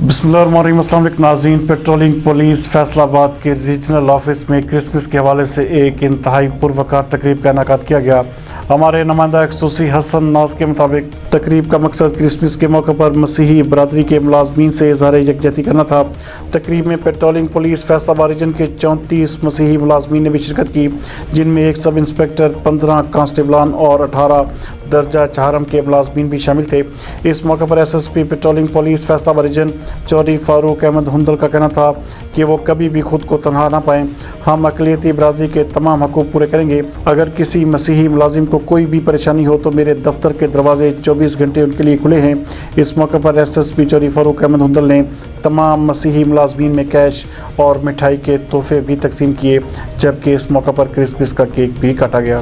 بسم اللہ الرحمن الرحیم۔ السلام علیکم ناظرین، پٹرولنگ پولیس فیصل آباد کے ریجنل آفس میں کرسمس کے حوالے سے ایک انتہائی پروقار تقریب کا انعقاد کیا گیا۔ ہمارے نمائندہ خصوصی حسن ناز کے مطابق تقریب کا مقصد کرسمس کے موقع پر مسیحی برادری کے ملازمین سے اظہار یکجہتی کرنا تھا۔ تقریب میں patrolling police Faisalabad region کے 34 مسیحی ملازمین نے بھی شرکت کی، جن میں ایک سب انسپکٹر، 15 کانسٹیبلان اور 18 درجہ چہارم کے ملازمین بھی شامل تھے۔ اس موقع پر S S P patrolling police Faisalabad region Chaudhry Farooq Ahmed Hundal کا کہنا تھا کہ وہ کبھی بھی خود کو تنہا نہ پائیں، ہم اقلیتی برادری کے تمام حقوق پورے کریں گے۔ اگر کسی مسیحی ملازم کو کوئی بھی پریشانی ہو تو میرے دفتر کے دروازے 24 گھنٹے ان کے لیے کھلے ہیں۔ اس موقع پر ایس ایس پی چودھری فاروق احمد ہندل نے تمام مسیحی ملازمین میں کیش اور مٹھائی کے تحفے بھی تقسیم کیے، جبکہ اس موقع پر کرسمس کا کیک بھی کاٹا گیا۔